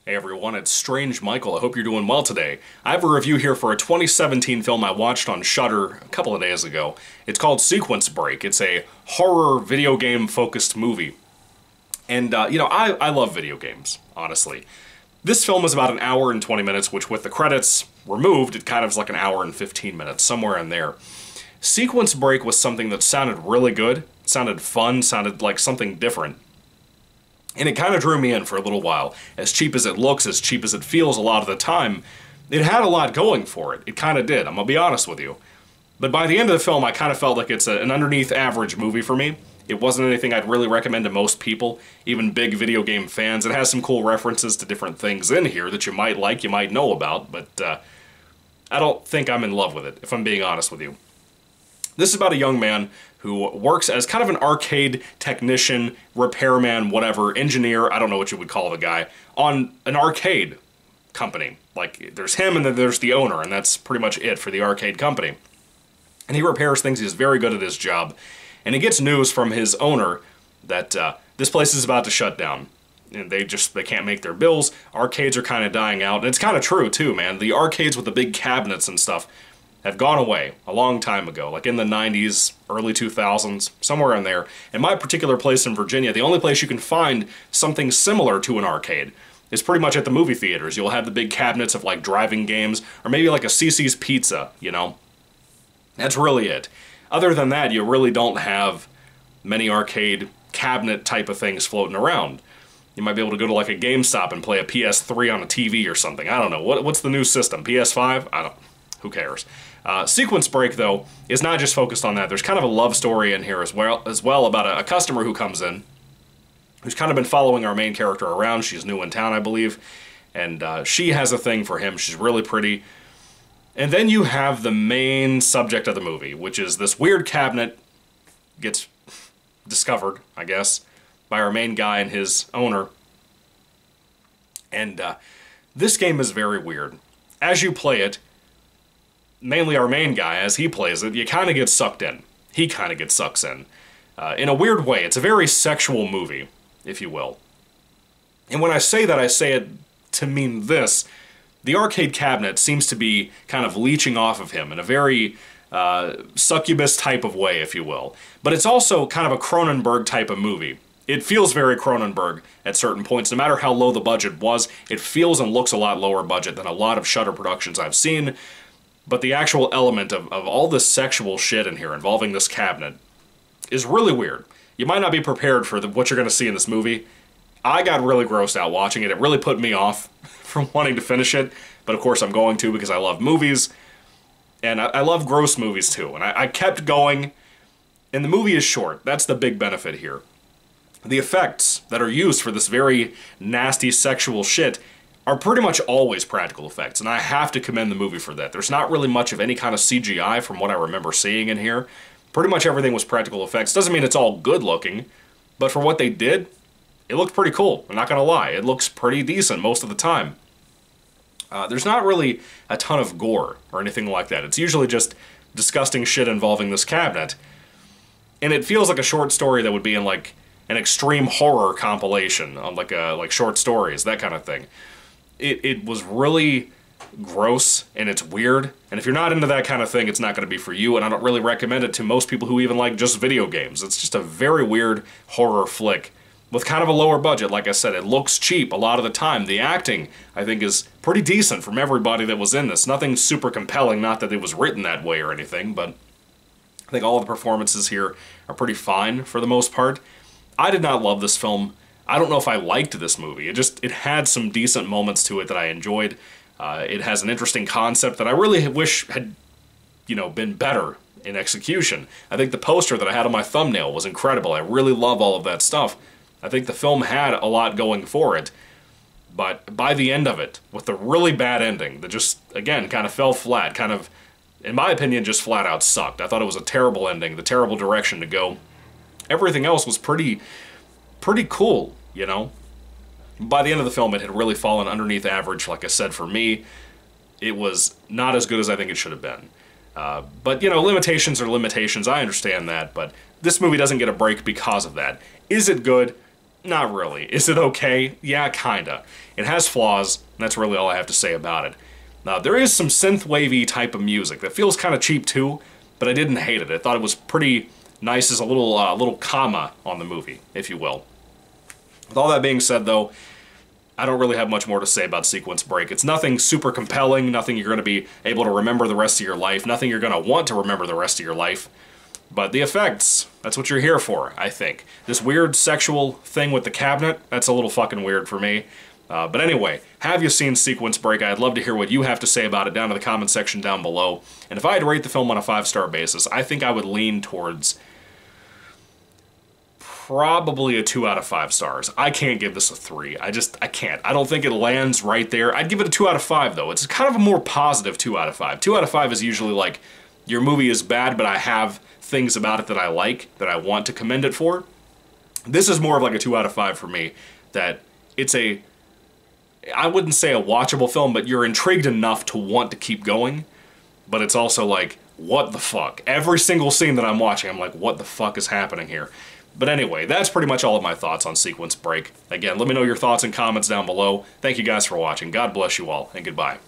Hey everyone, it's Strange Michael. I hope you're doing well today. I have a review here for a 2017 film I watched on Shudder a couple of days ago. It's called Sequence Break. It's a horror video game focused movie. And, I love video games, honestly. This film is about an hour and 20 minutes, which with the credits removed, it kind of is like an hour and 15 minutes, somewhere in there. Sequence Break was something that sounded really good, sounded fun, sounded like something different. And it kind of drew me in for a little while. As cheap as it looks, as cheap as it feels a lot of the time, it had a lot going for it. It kind of did, I'm gonna be honest with you. But by the end of the film, I kind of felt like it's an underneath average movie for me. It wasn't anything I'd really recommend to most people, even big video game fans. It has some cool references to different things in here that you might like, you might know about, but I don't think I'm in love with it, if I'm being honest with you. This is about a young man who works as kind of an arcade technician, repairman, whatever, engineer, I don't know what you would call the guy, on an arcade company. Like, there's him and then there's the owner, and that's pretty much it for the arcade company. And he repairs things, he's very good at his job, and he gets news from his owner that this place is about to shut down. And they can't make their bills, arcades are kind of dying out, and it's kind of true too, man. The arcades with the big cabinets and stuff have gone away a long time ago, like in the 90s, early 2000s, somewhere in there. In my particular place in Virginia, the only place you can find something similar to an arcade is pretty much at the movie theaters. You'll have the big cabinets of like driving games, or maybe like a CiCi's Pizza, you know? That's really it. Other than that, you really don't have many arcade cabinet type of things floating around. You might be able to go to like a GameStop and play a PS3 on a TV or something. I don't know. What's the new system? PS5? I don't. Who cares? Sequence Break, though, is not just focused on that. There's kind of a love story in here as well about a customer who comes in, who's kind of been following our main character around. She's new in town, I believe, and she has a thing for him. She's really pretty. And then you have the main subject of the movie, which is this weird cabinet gets discovered, I guess, by our main guy and his owner. And this game is very weird. As you play it, mainly our main guy, as he plays it, you kind of get sucked in. He kind of gets sucked in a weird way. It's a very sexual movie, if you will. And when I say that, I say it to mean this. The arcade cabinet seems to be kind of leeching off of him in a very succubus type of way, if you will. But it's also kind of a Cronenberg type of movie. It feels very Cronenberg at certain points. No matter how low the budget was, it feels and looks a lot lower budget than a lot of Shudder productions I've seen. But the actual element of all this sexual shit in here involving this cabinet is really weird. You might not be prepared for what you're going to see in this movie. I got really grossed out watching it. It really put me off from wanting to finish it. But of course I'm going to because I love movies. And I love gross movies too. And I kept going. And the movie is short. That's the big benefit here. The effects that are used for this very nasty sexual shit are pretty much always practical effects, and I have to commend the movie for that. There's not really much of any kind of CGI from what I remember seeing in here. Pretty much everything was practical effects. Doesn't mean it's all good looking, but for what they did, it looked pretty cool. I'm not gonna lie, it looks pretty decent most of the time. There's not really a ton of gore or anything like that. It's usually just disgusting shit involving this cabinet, and it feels like a short story that would be in like an extreme horror compilation on like short stories, that kind of thing. It was really gross, and it's weird, and if you're not into that kind of thing, it's not going to be for you, and I don't really recommend it to most people who even like just video games. It's just a very weird horror flick with kind of a lower budget. Like I said, it looks cheap a lot of the time. The acting, I think, is pretty decent from everybody that was in this. Nothing super compelling, not that it was written that way or anything, but I think all the performances here are pretty fine for the most part. I did not love this film. I don't know if I liked this movie. It had some decent moments to it that I enjoyed. It has an interesting concept that I really wish had, been better in execution. I think the poster that I had on my thumbnail was incredible. I really love all of that stuff. I think the film had a lot going for it, but by the end of it, with the really bad ending that just, again, kind of fell flat, kind of, in my opinion, just flat out sucked. I thought it was a terrible ending, the terrible direction to go. Everything else was pretty cool, By the end of the film, it had really fallen underneath average, like I said, for me. It was not as good as I think it should have been. But, limitations are limitations, I understand that, but this movie doesn't get a break because of that. Is it good? Not really. Is it okay? Yeah, kinda. It has flaws, and that's really all I have to say about it. Now, there is some synth-wavy type of music that feels kind of cheap too, but I didn't hate it. I thought it was pretty nice as a little comma on the movie, if you will. With all that being said, though, I don't really have much more to say about Sequence Break. It's nothing super compelling, nothing you're going to be able to remember the rest of your life, nothing you're going to want to remember the rest of your life. But the effects, that's what you're here for, I think. This weird sexual thing with the cabinet, that's a little fucking weird for me. But anyway, have you seen Sequence Break? I'd love to hear what you have to say about it down in the comment section down below. And if I had to rate the film on a 5-star basis, I think I would lean towards probably a 2 out of 5 stars. I can't give this a 3. I can't. I don't think it lands right there. I'd give it a 2 out of 5, though. It's kind of a more positive 2 out of 5. 2 out of 5 is usually like, your movie is bad, but I have things about it that I like, that I want to commend it for. This is more of like a 2 out of 5 for me, that it's a, I wouldn't say a watchable film, but you're intrigued enough to want to keep going, but it's also like, what the fuck? Every single scene that I'm watching, I'm like, what the fuck is happening here? But anyway, that's pretty much all of my thoughts on Sequence Break. Again, let me know your thoughts and comments down below. Thank you guys for watching. God bless you all, and goodbye.